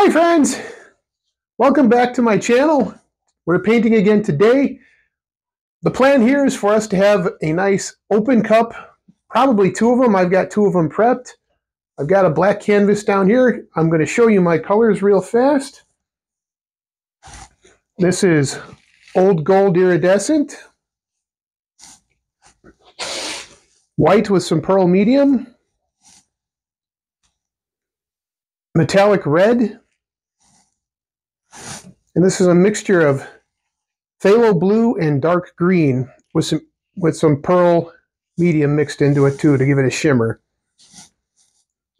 Hi friends, welcome back to my channel. We're painting again today. The plan here is for us to have a nice open cup, probably two of them. I've got two of them prepped. I've got a black canvas down here. I'm going to show you my colors real fast. This is Old Gold Iridescent, white with some pearl medium, metallic red, and this is a mixture of phthalo blue and dark green with some pearl medium mixed into it too to give it a shimmer.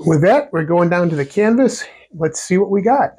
With that, we're going down to the canvas. Let's see what we got.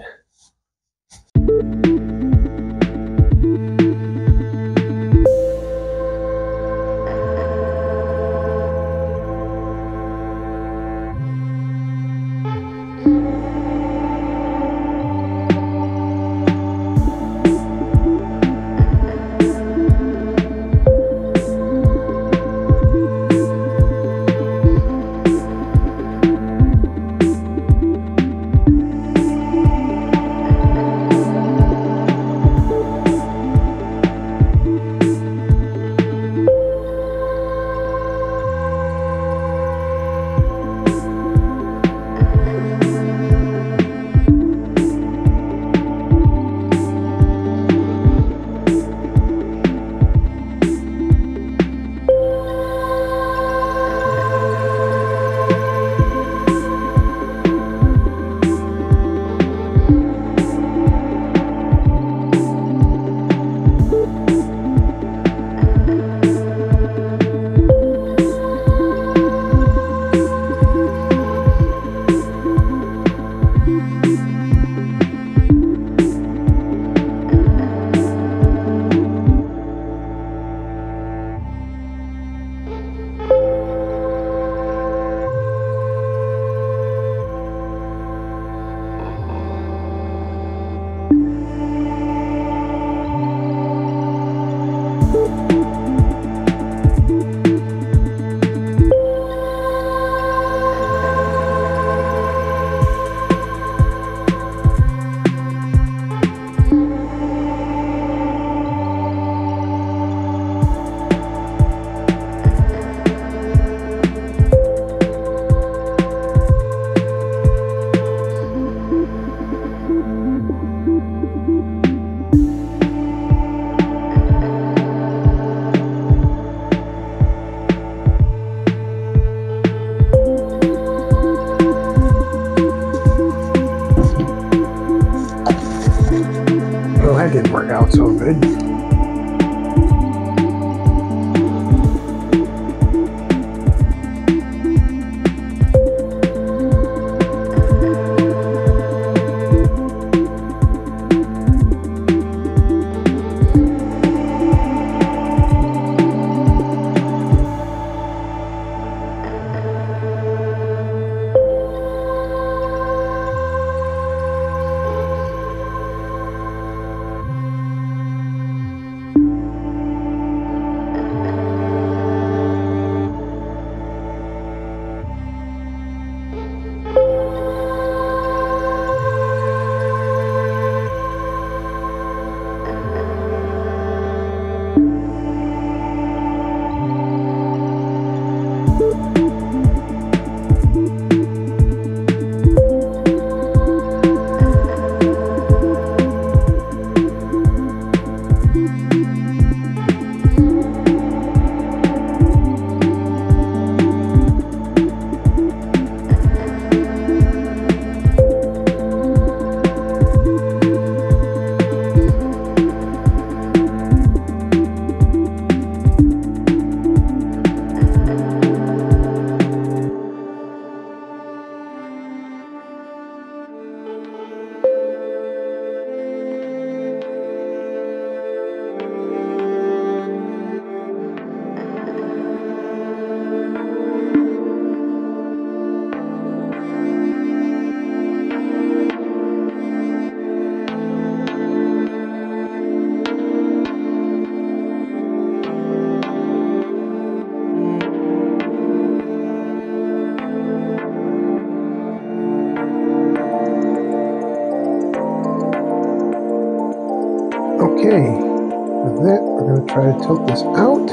Okay, with that, we're going to try to tilt this out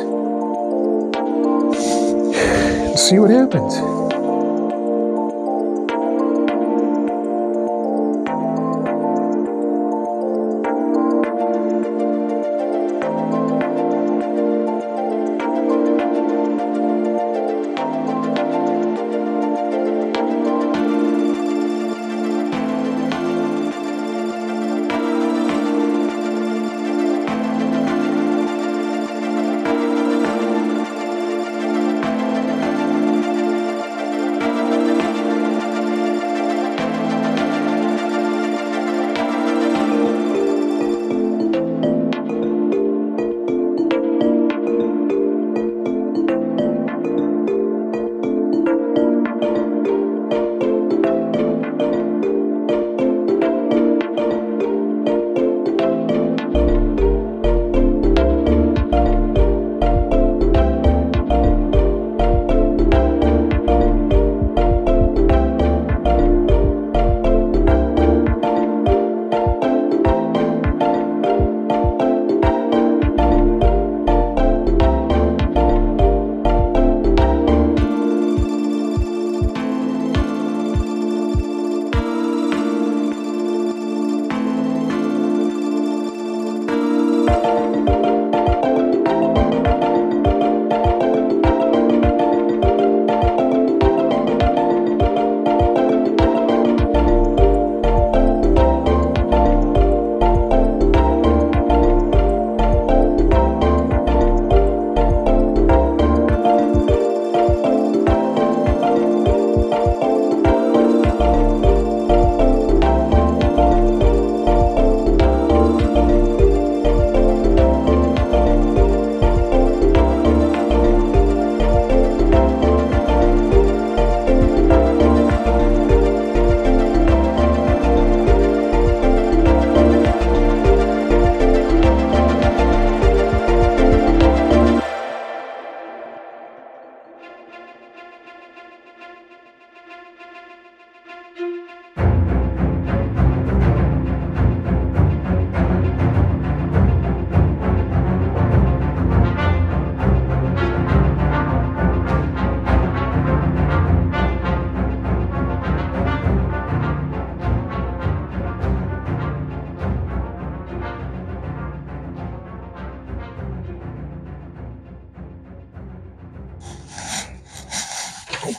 and see what happens.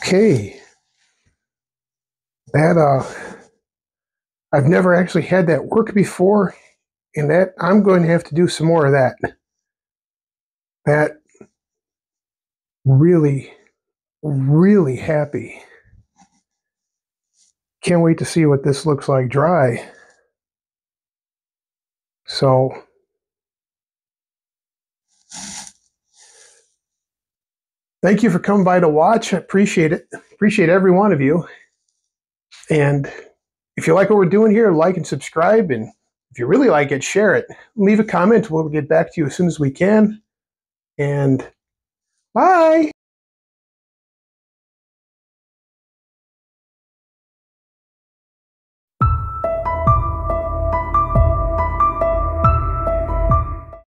Okay, that I've never actually had that work before, and that I'm going to have to do some more of that. That really, really happy. Can't wait to see what this looks like dry. So thank you for coming by to watch. I appreciate it. Appreciate every one of you. And if you like what we're doing here, like and subscribe. And if you really like it, share it. Leave a comment. We'll get back to you as soon as we can. And bye.